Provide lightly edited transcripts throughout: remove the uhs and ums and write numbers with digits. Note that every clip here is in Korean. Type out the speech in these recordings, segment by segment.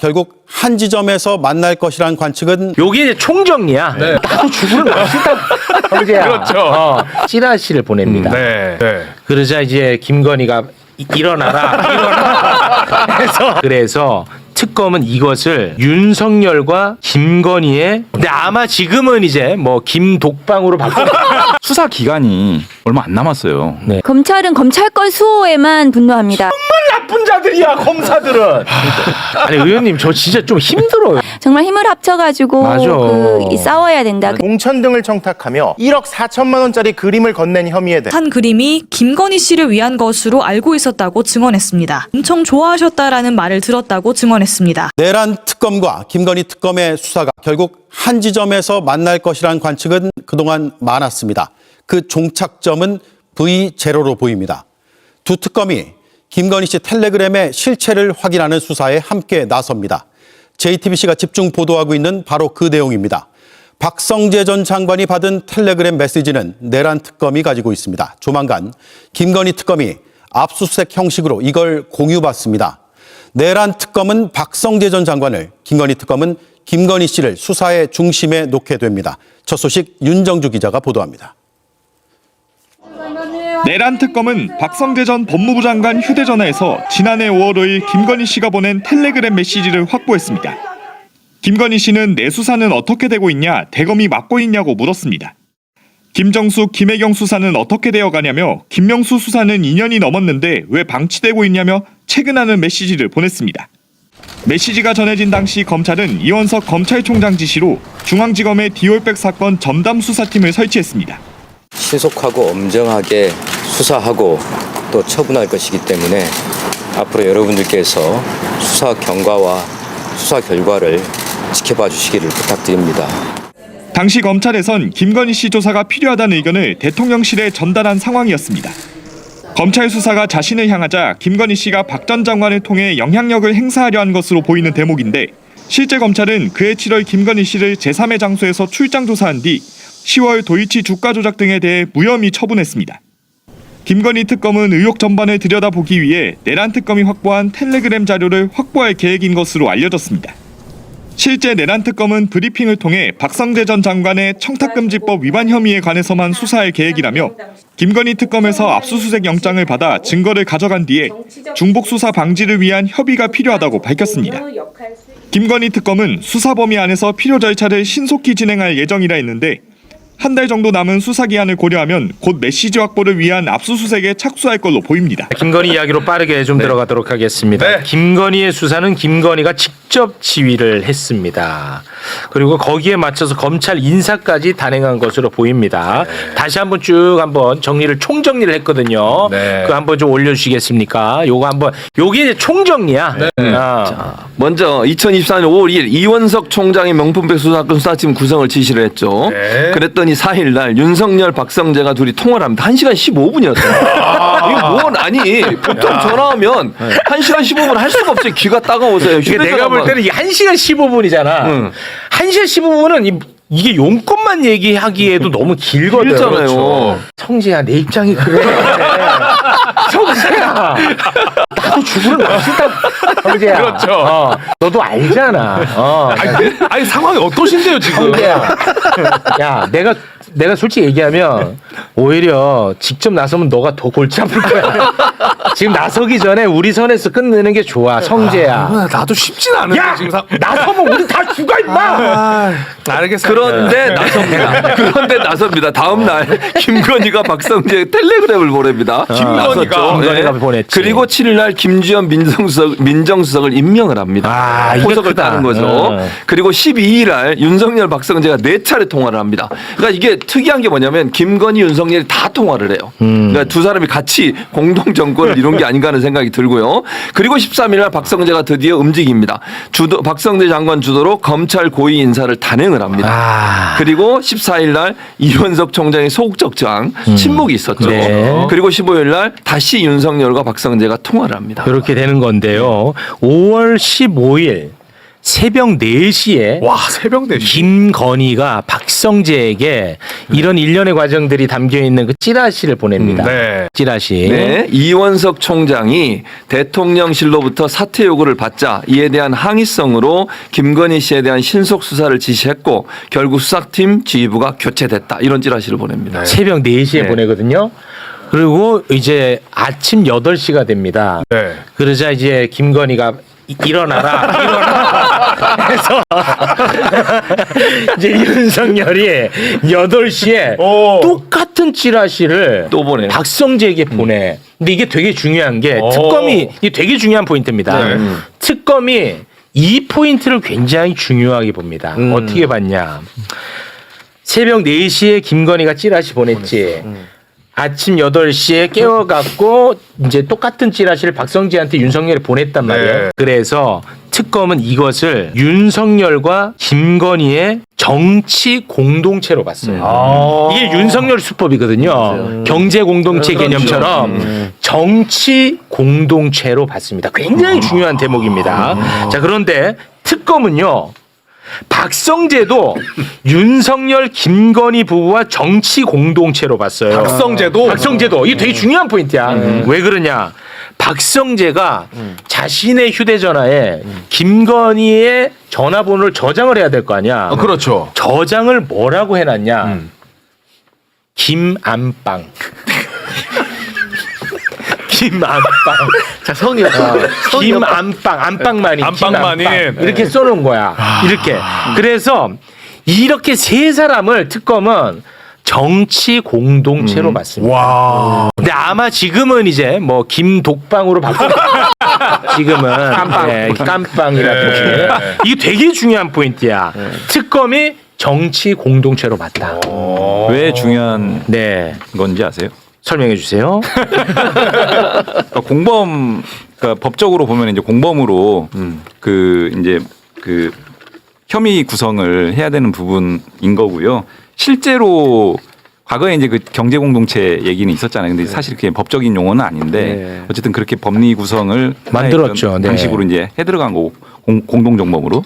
결국 한 지점에서 만날 것이라는 관측은 요게 이제 총정리야. 네. 나도 죽으면 맛있다. 형제야. 그렇죠. 찌라시를 보냅니다. 네. 그러자 이제 김건희가 일어나라. 그래서 특검은 이것을 윤석열과 김건희의 근데 아마 지금은 이제 뭐 김독방으로 바꿔 수사 기간이 얼마 안 남았어요. 네. 검찰은 검찰권 수호에만 분노합니다. 나쁜 자들이야 검사들은. 아니 의원님 저 진짜 좀 힘들어요. 정말 힘을 합쳐가지고 맞아. 싸워야 된다. 공천 등을 청탁하며 1억 4천만 원짜리 그림을 건넨 혐의에 대해 한 그림이 김건희 씨를 위한 것으로 알고 있었다고 증언했습니다. 엄청 좋아하셨다라는 말을 들었다고 증언했습니다. 내란 특검과 김건희 특검의 수사가 결국 한 지점에서 만날 것이라는 관측은 그동안 많았습니다. 그 종착점은 V0로 보입니다. 두 특검이 김건희 씨 텔레그램의 실체를 확인하는 수사에 함께 나섭니다. JTBC가 집중 보도하고 있는 바로 그 내용입니다. 박성재 전 장관이 받은 텔레그램 메시지는 내란 특검이 가지고 있습니다. 조만간 김건희 특검이 압수수색 형식으로 이걸 공유받습니다. 내란 특검은 박성재 전 장관을, 김건희 특검은 김건희 씨를 수사의 중심에 놓게 됩니다. 첫 소식 윤정주 기자가 보도합니다. 내란 특검은 박성재 전 법무부 장관 휴대전화에서 지난해 5월 5일 김건희 씨가 보낸 텔레그램 메시지를 확보했습니다. 김건희 씨는 내 수사는 어떻게 되고 있냐, 대검이 맡고 있냐고 물었습니다. 김정숙, 김혜경 수사는 어떻게 되어가냐며 김명수 수사는 2년이 넘었는데 왜 방치되고 있냐며 체근하는 메시지를 보냈습니다. 메시지가 전해진 당시 검찰은 이원석 검찰총장 지시로 중앙지검의 디올백 사건 전담 수사팀을 설치했습니다. 신속하고 엄정하게 수사하고 또 처분할 것이기 때문에 앞으로 여러분들께서 수사 경과와 수사 결과를 지켜봐 주시기를 부탁드립니다. 당시 검찰에선 김건희 씨 조사가 필요하다는 의견을 대통령실에 전달한 상황이었습니다. 검찰 수사가 자신을 향하자 김건희 씨가 박 전 장관을 통해 영향력을 행사하려 한 것으로 보이는 대목인데 실제 검찰은 그해 7월 김건희 씨를 제3의 장소에서 출장 조사한 뒤 10월 도이치 주가 조작 등에 대해 무혐의 처분했습니다. 김건희 특검은 의혹 전반을 들여다보기 위해 내란 특검이 확보한 텔레그램 자료를 확보할 계획인 것으로 알려졌습니다. 실제 내란 특검은 브리핑을 통해 박성재 전 장관의 청탁금지법 위반 혐의에 관해서만 수사할 계획이라며 김건희 특검에서 압수수색 영장을 받아 증거를 가져간 뒤에 중복 수사 방지를 위한 협의가 필요하다고 밝혔습니다. 김건희 특검은 수사 범위 안에서 필요 절차를 신속히 진행할 예정이라 했는데 한 달 정도 남은 수사 기한을 고려하면 곧 메시지 확보를 위한 압수수색에 착수할 걸로 보입니다. 김건희 이야기로 빠르게 좀 들어가도록 하겠습니다. 네. 김건희의 수사는 김건희가 직접 지휘를 했습니다. 그리고 거기에 맞춰서 검찰 인사까지 단행한 것으로 보입니다. 다시 한번 쭉 한번 총정리를 했거든요. 네. 그거 한번 좀 올려주시겠습니까? 요거 한번 요게 이제 총정리야. 자, 먼저 2024년 5월 2일 이원석 총장의 명품백 수사권 수사팀 구성을 지시를 했죠. 네. 그랬더니 4일 날 윤석열, 박성재가 둘이 통화를 합니다. 1시간 15분이었어요. 이게 뭔 아니 보통 전화하면 1시간 15분 할 수가 없어요. 귀가 따가워서요. 이게 내가 볼 때는 이게 1시간 15분이잖아. 1시간 15분은 이게 용건만 얘기하기에도 너무 길거든. 길잖아요. 그렇죠. 성재야 내 입장이 그래. 성재야 나도 죽으면 맛있다. 성재야. 그렇죠. 너도 알잖아. 아니 상황이 어떠신데요 지금? 성재야. 야 내가 솔직히 얘기하면 오히려 직접 나서면 너가 더 골치 아플 거야. 지금 나서기 전에 우리 선에서 끝내는 게 좋아. 성재야. 나도 쉽진 않은데 야 지금 나서면 우리 다 죽어 임마. 알겠습니다. 그런데 나섭니다. 그런데 나섭니다. 다음 날 김건희가 박성재에 텔레그램을 보냅니다. 김건희가 보냈지. 그리고 7일 날 김주현 민정수석을 임명을 합니다. 포석을 따는 거죠. 그리고 12일 날 윤석열, 박성재가 4차례 통화를 합니다. 그러니까 이게 특이한 게 뭐냐면 김건희, 윤석열이 다 통화를 해요. 그러니까 두 사람이 같이 공동 정권을 이룬 게 아닌가 하는 생각이 들고요. 그리고 13일 날 박성재가 드디어 움직입니다. 박성재 장관 주도로 검찰 고위 인사를 단행을 합니다. 그리고 14일 날 이원석 총장의 소극적 저항, 침묵이 있었죠. 네. 그리고 15일 날 다시 윤석열과 박성재가 통화를 합니다. 그렇게 되는 건데요. 5월 15일 새벽 4시에 와, 새벽 4시. 김건희가 박성재에게 이런 일련의 과정들이 담겨 있는 그 찌라시를 보냅니다. 네. 찌라시. 네, 이원석 총장이 대통령실로부터 사퇴 요구를 받자 이에 대한 항의성으로 김건희 씨에 대한 신속 수사를 지시했고 결국 수사팀 지휘부가 교체됐다. 이런 찌라시를 보냅니다. 새벽 4시에 네. 보내거든요. 그리고 이제 아침 8시가 됩니다. 네. 그러자 이제 김건희가 일어나라. 해서 이제 윤석열이 8시에 똑같은 찌라시를 또 보내. 박성재에게 보내. 근데 이게 되게 중요한 게 특검이 이게 되게 중요한 포인트입니다. 네. 특검이 이 포인트를 굉장히 중요하게 봅니다. 어떻게 봤냐. 새벽 4시에 김건희가 찌라시 보냈지. 아침 8시에 깨워갖고 이제 똑같은 찌라시를 박성재한테 윤석열이 보냈단 말이에요. 네. 그래서 특검은 이것을 윤석열과 김건희의 정치 공동체로 봤어요. 이게 윤석열 수법이거든요. 경제 공동체 개념처럼 정치 공동체로 봤습니다. 굉장히 중요한 대목입니다. 자, 그런데 특검은요. 박성재도 윤석열, 김건희 부부와 정치 공동체로 봤어요. 박성재도 이게 되게 중요한 포인트야. 왜 그러냐? 박성재가 자신의 휴대전화에 김건희의 전화번호를 저장을 해야 될 거 아니야. 그렇죠. 저장을 뭐라고 해놨냐? 김안빵. 김안빵. 자, 성이 김안빵, 안빵만이, 안빵만이. 김안빵. 이렇게 써놓은 거야. 이렇게. 그래서 이렇게 세 사람을 특검은 정치 공동체로 봤습니다. 와. 근데 아마 지금은 이제 뭐 김독방으로 바꿔. 지금은 깜빵이라든지. 네. 이게 되게 중요한 포인트야. 특검이 정치 공동체로 봤다. 왜 중요한 네, 건지 아세요? 설명해 주세요. 그러니까 공범, 그러니까 법적으로 보면 이제 공범으로 그 이제 그 혐의 구성을 해야 되는 부분인 거고요. 실제로 과거에 이제 그 경제 공동체 얘기는 있었잖아요. 근데 사실 그게 법적인 용어는 아닌데 어쨌든 그렇게 법리 구성을 만들었죠. 네. 방식으로 이제 해 들어간 거고 공동 정범으로.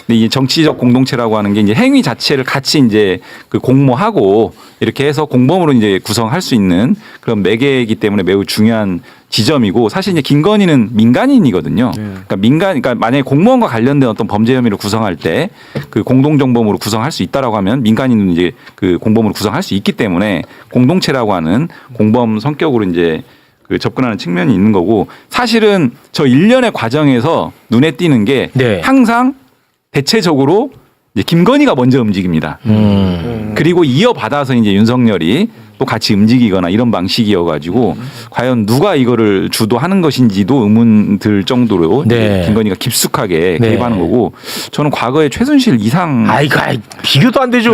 근데 이 정치적 공동체라고 하는 게 이제 행위 자체를 같이 이제 그 공모하고 이렇게 해서 공범으로 이제 구성할 수 있는 그런 매개이기 때문에 매우 중요한 지점이고 사실 이제 김건희는 민간인이거든요. 그러니까 만약에 공무원과 관련된 어떤 범죄 혐의를 구성할 때 그 공동정범으로 구성할 수 있다라고 하면 민간인은 이제 그 공범으로 구성할 수 있기 때문에 공동체라고 하는 공범 성격으로 이제 그 접근하는 측면이 있는 거고 사실은 저 일련의 과정에서 눈에 띄는 게 네. 항상 대체적으로 이제 김건희가 먼저 움직입니다. 그리고 이어받아서 이제 윤석열이 또 같이 움직이거나 이런 방식이어가지고 과연 누가 이거를 주도하는 것인지도 의문 들 정도로 네. 김건희가 깊숙하게 네. 개입하는 거고 저는 과거에 최순실 이상 아이고, 비교도 안 되죠.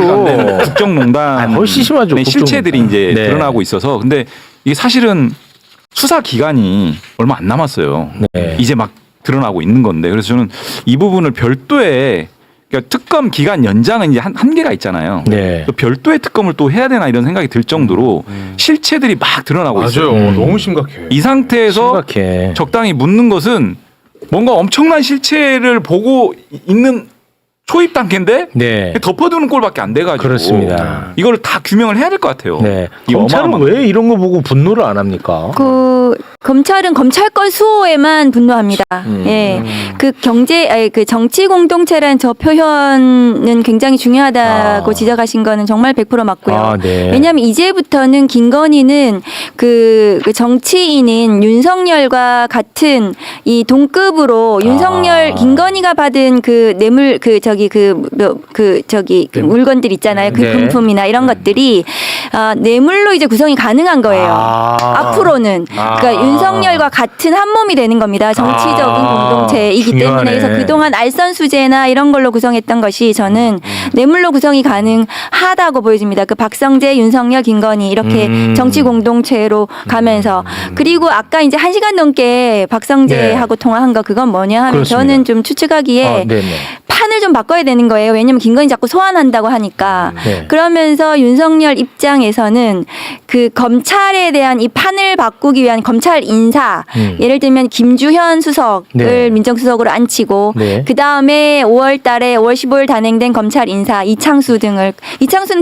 국정농단 훨씬 심하죠. 실체들이 이제 네. 드러나고 있어서 근데 이게 사실은 수사 기간이 얼마 안 남았어요. 네. 이제 막 드러나고 있는 건데 그래서 저는 이 부분을 별도의 그러니까 특검 기간 연장은 이제 한계가 있잖아요. 네. 또 별도의 특검을 또 해야 되나 이런 생각이 들 정도로 실체들이 막 드러나고 있어요. 너무 심각해. 이 상태에서 심각해. 적당히 묻는 것은 뭔가 엄청난 실체를 보고 있는 초입 단계인데 네. 덮어두는 꼴밖에 안 돼가지고 그렇습니다. 이거를 다 규명을 해야 될 것 같아요. 네. 이 검찰은 어마어마한- 왜 이런 거 보고 분노를 안 합니까? 검찰은 검찰권 수호에만 분노합니다. 예. 그 정치 공동체라는 저 표현은 굉장히 중요하다고 지적하신 거는 정말 100% 맞고요. 아, 네. 왜냐하면 이제부터는 김건희는 그 정치인인 윤석열과 같은 이 동급으로 윤석열 김건희가 받은 그 뇌물 그 물건들 있잖아요. 그 네. 금품이나 이런 것들이 뇌물로 이제 구성이 가능한 거예요. 앞으로는 그러니까 윤석열과 같은 한 몸이 되는 겁니다. 정치적인 공동체이기 중요하네. 때문에 그래서 그동안 알선수재나 이런 걸로 구성했던 것이 저는 뇌물로 구성이 가능하다고 보여집니다. 그 박성재, 윤석열, 김건희 이렇게 정치 공동체로 가면서 그리고 아까 이제 1시간 넘게 박성재하고 통화한 거 그건 뭐냐 하면 그렇습니다. 저는 좀 추측하기에 네네. 판을 좀 바꿔야 되는 거예요. 왜냐하면 김건희 자꾸 소환한다고 하니까 네. 그러면서 윤석열 입장에 입장에서는 그 검찰에 대한 이 판을 바꾸기 위한 검찰 인사, 예를 들면 김주현 수석을 네. 민정수석으로 앉히고 네. 그 다음에 5월 15일 단행된 검찰 인사 이창수는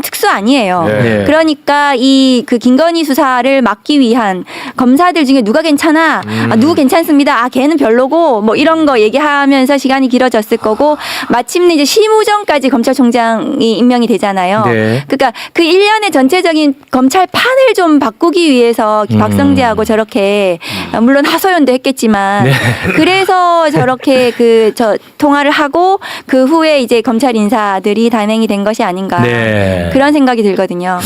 특수 아니에요. 네. 그러니까 이 그 김건희 수사를 막기 위한 검사들 중에 누가 괜찮아? 아, 누구 괜찮습니다. 아, 걔는 별로고 뭐 이런 거 얘기하면서 시간이 길어졌을 거고 마침내 이제 심우정까지 검찰총장이 임명이 되잖아요. 네. 그러니까 그 일련의 전체적인 검찰 판을 좀 바꾸기 위해서 박성재하고 저렇게 물론 하소연도 했겠지만 네. 그래서 저렇게 통화를 하고 그 후에 이제 검찰 인사들이 단행이 된 것이 아닌가 네. 그런 생각이 들거든요.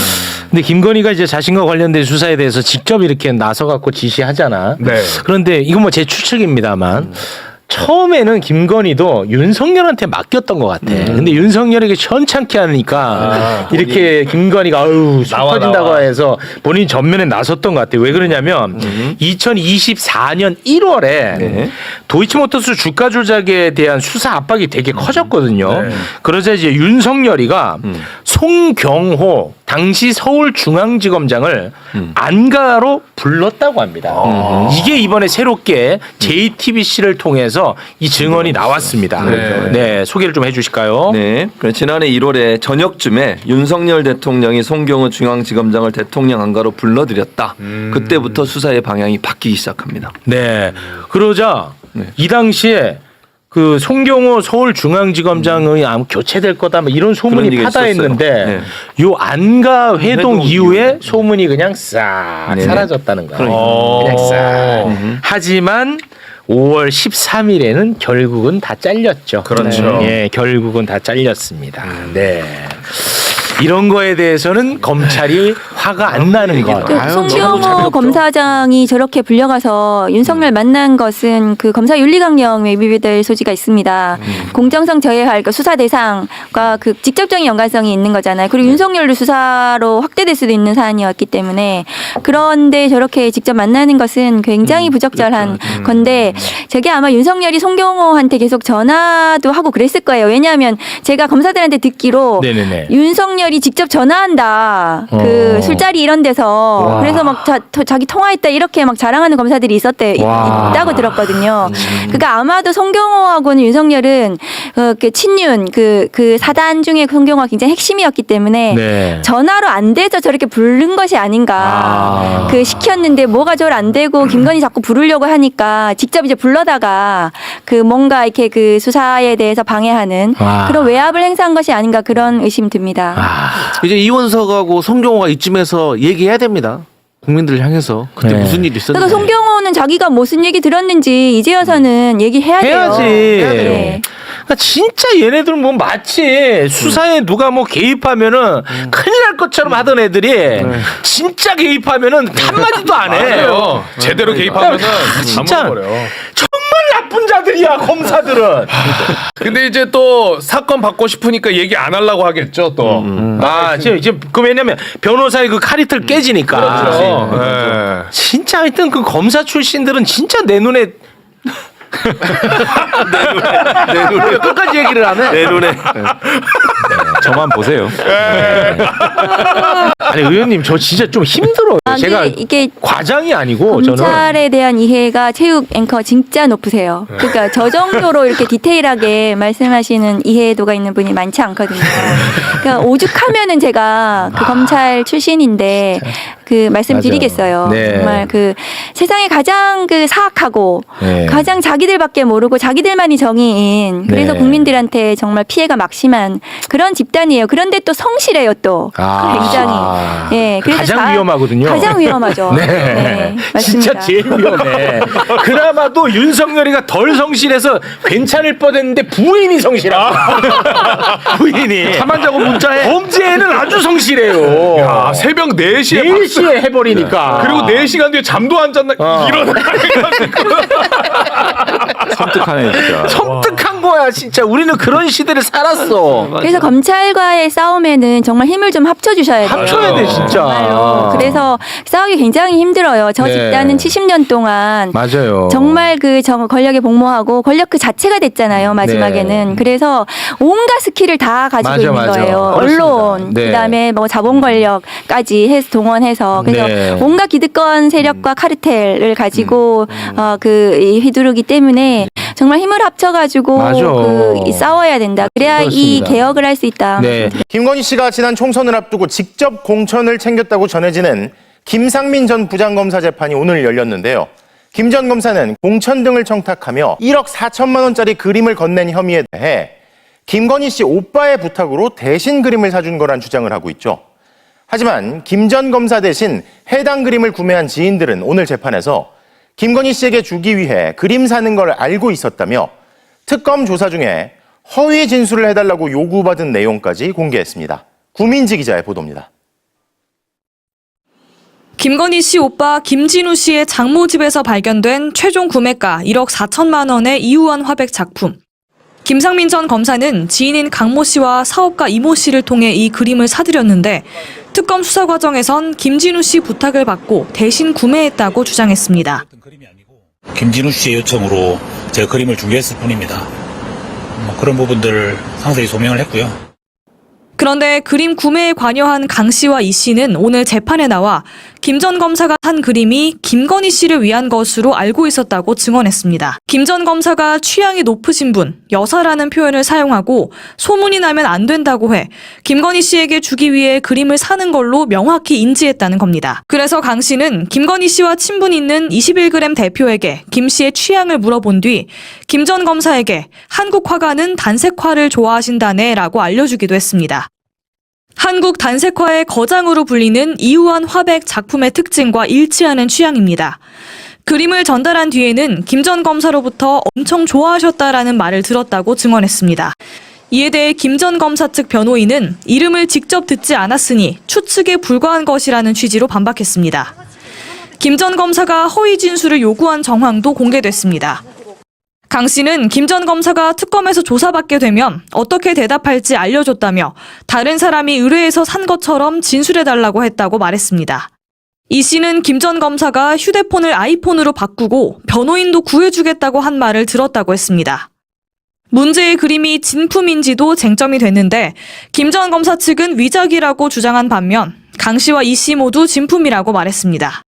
근데 김건희가 이제 자신과 관련된 수사에 대해서 직접 이렇게 나서갖고 지시하잖아. 네. 그런데 이건 뭐 제 추측입니다만 처음에는 김건희도 윤석열한테 맡겼던 것 같아. 근데 윤석열에게 천창케 하니까 이렇게 김건희가 아유 속 터진다고 해서 본인이 전면에 나섰던 것 같아. 왜 그러냐면 2024년 1월에 네. 도이치모터스 주가 조작에 대한 수사 압박이 되게 커졌거든요. 그러자 이제 윤석열이가 송경호 당시 서울중앙지검장을 안가로 불렀다고 합니다. 이게 이번에 새롭게 JTBC를 통해서 이 증언이 나왔습니다. 네, 소개를 좀 해주실까요? 네. 지난해 1월에 저녁쯤에 윤석열 대통령이 송경호 중앙지검장을 대통령 안가로 불러들였다. 그때부터 수사의 방향이 바뀌기 시작합니다. 네. 그러자 이 당시에 그 송경호 서울중앙지검장이 아마 교체될 거다 뭐 이런 소문이 그런 얘기가 파다했는데 있었어요. 요 안가 회동 회동 이후에 소문이 그냥 싹 네. 사라졌다는 거예요. 그러니까. 그냥 싹. 하지만 5월 13일에는 결국은 다 잘렸죠. 그렇죠. 예, 결국은 다 잘렸습니다. 네. 이런 거에 대해서는 검찰이 화가 안 나는 것. 그 송경호 검사장이 저렇게 불려가서 윤석열 만난 것은 그 검사 윤리강령에 위배될 소지가 있습니다. 공정성 저해할 그러니까 수사 대상과 그 직접적인 연관성이 있는 거잖아요. 그리고 윤석열도 수사로 확대될 수도 있는 사안이었기 때문에 그런데 저렇게 직접 만나는 것은 굉장히 부적절한 건데 저게 아마 윤석열이 송경호한테 계속 전화도 하고 그랬을 거예요. 왜냐하면 제가 검사들한테 듣기로 네네네. 윤석열이 직접 전화한다. 그 술자리 이런 데서 와. 그래서 막 자기 통화했다 이렇게 막 자랑하는 검사들이 와. 있다고 들었거든요. 그러니까 아마도 송경호하고는 윤석열은 그 친윤 그 사단 중에 송경호가 굉장히 핵심이었기 때문에 네. 전화로 안 돼서 저렇게 부른 것이 아닌가. 그 시켰는데 뭐가 절 안 되고 김건희 자꾸 부르려고 하니까 직접 이제 불러다가 그 뭔가 이렇게 그 수사에 대해서 방해하는 그런 외압을 행사한 것이 아닌가 그런 의심 듭니다. 이제 이원석하고 송경호가 이쯤에서 얘기해야 됩니다. 국민들을 향해서 그때 네. 무슨 일이 있었는지. 그러니까 송경호는 자기가 무슨 얘기 들었는지 이제 와서는 얘기해야 돼요. 해야지. 네. 그러니까 진짜 얘네들 뭐 마치 수사에 누가 뭐 개입하면은 큰일 날 것처럼 하던 애들이 진짜 개입하면은 한마디도 안 해. 맞아요. 제대로 개입하면은 진짜 잠못 버려. 정말 나쁜 자들이야 검사들은. 근데 이제 또 사건 받고 싶으니까 얘기 안 하려고 하겠죠 또. 지금 그 왜냐면 변호사의 그 카리틀 깨지니까. 그렇죠. 네. 진짜 하여튼 그 검사 출신들은 진짜 내 눈에 내 눈에 끝까지 얘기를 하네. 내 눈에. 저만 보세요. 아니 의원님 저 진짜 좀 힘들어요. 제가 이게 과장이 아니고 저는 검찰에 대한 이해가 체육 앵커 진짜 높으세요. 그러니까 저 정도로 이렇게 디테일하게 말씀하시는 이해도가 있는 분이 많지 않거든요. 그러니까 오죽하면은 제가 그 검찰 출신인데 그 말씀드리겠어요. 네. 정말 그 세상에 가장 그 사악하고 네. 가장 자기들밖에 모르고 자기들만이 정의인 그래서 네. 국민들한테 정말 피해가 막심한 그런 집단이에요. 그런데 또 성실해요 또 굉장히. 예, 그래서 가장 위험하거든요. 가장 위험하죠. 네. 맞습니다. 진짜 제일 위험해. 그나마도 윤석열이가 덜 성실해서 괜찮을 뻔했는데 부인이 성실하다. 부인이. 잠안 자고 문자해. 범죄에는 아주 성실해요. 야, 새벽 4시에 4시에 해버리니까. 그리고 4시간 뒤에 잠도 안 잤나 일어나. 섬뜩하네 진짜. 섬뜩한 바보야 진짜. 우리는 그런 시대를 살았어. 그래서 검찰과의 싸움에는 정말 힘을 좀 합쳐주셔야 돼요. 합쳐야 돼 진짜. 정말로. 그래서 싸우기 굉장히 힘들어요. 저 네. 집단은 70년 동안 맞아요. 정말 그 권력에 복무하고 권력 그 자체가 됐잖아요. 마지막에는. 네. 그래서 온갖 스킬을 다 가지고 맞아, 있는 맞아. 거예요. 그렇습니다. 언론, 네. 그다음에 뭐 자본 권력까지 해서 동원해서 그래서 네. 온갖 기득권 세력과 카르텔을 가지고 이 휘두르기 때문에 정말 힘을 합쳐가지고 맞아. 싸워야 된다. 그래야 이 그렇습니다. 개혁을 할 수 있다. 네. 김건희 씨가 지난 총선을 앞두고 직접 공천을 챙겼다고 전해지는 김상민 전 부장검사 재판이 오늘 열렸는데요. 김 전 검사는 공천 등을 청탁하며 1억 4천만 원짜리 그림을 건넨 혐의에 대해 김건희 씨 오빠의 부탁으로 대신 그림을 사준 거란 주장을 하고 있죠. 하지만 김 전 검사 대신 해당 그림을 구매한 지인들은 오늘 재판에서 김건희 씨에게 주기 위해 그림 사는 걸 알고 있었다며 특검 조사 중에 허위 진술을 해달라고 요구받은 내용까지 공개했습니다. 구민지 기자의 보도입니다. 김건희 씨 오빠 김진우 씨의 장모 집에서 발견된 최종 구매가 1억 4천만 원의 이우환 화백 작품. 김상민 전 검사는 지인인 강모 씨와 사업가 이모 씨를 통해 이 그림을 사들였는데 특검 수사 과정에선 김진우 씨 부탁을 받고 대신 구매했다고 주장했습니다. 김진우 씨의 요청으로 제가 그림을 중개했을 뿐입니다. 그런 부분들을 상세히 소명을 했고요. 그런데 그림 구매에 관여한 강 씨와 이 씨는 오늘 재판에 나와 김 전 검사가 한 그림이 김건희 씨를 위한 것으로 알고 있었다고 증언했습니다. 김 전 검사가 취향이 높으신 분, 여사라는 표현을 사용하고 소문이 나면 안 된다고 해 김건희 씨에게 주기 위해 그림을 사는 걸로 명확히 인지했다는 겁니다. 그래서 강 씨는 김건희 씨와 친분 있는 21g 대표에게 김 씨의 취향을 물어본 뒤 김 전 검사에게 한국 화가는 단색화를 좋아하신다네 라고 알려주기도 했습니다. 한국 단색화의 거장으로 불리는 이우환 화백 작품의 특징과 일치하는 취향입니다. 그림을 전달한 뒤에는 김 전 검사로부터 엄청 좋아하셨다라는 말을 들었다고 증언했습니다. 이에 대해 김 전 검사 측 변호인은 이름을 직접 듣지 않았으니 추측에 불과한 것이라는 취지로 반박했습니다. 김 전 검사가 허위 진술을 요구한 정황도 공개됐습니다. 강 씨는 김 전 검사가 특검에서 조사받게 되면 어떻게 대답할지 알려줬다며 다른 사람이 의뢰해서 산 것처럼 진술해달라고 했다고 말했습니다. 이 씨는 김 전 검사가 휴대폰을 아이폰으로 바꾸고 변호인도 구해주겠다고 한 말을 들었다고 했습니다. 문제의 그림이 진품인지도 쟁점이 됐는데 김 전 검사 측은 위작이라고 주장한 반면 강 씨와 이 씨 모두 진품이라고 말했습니다.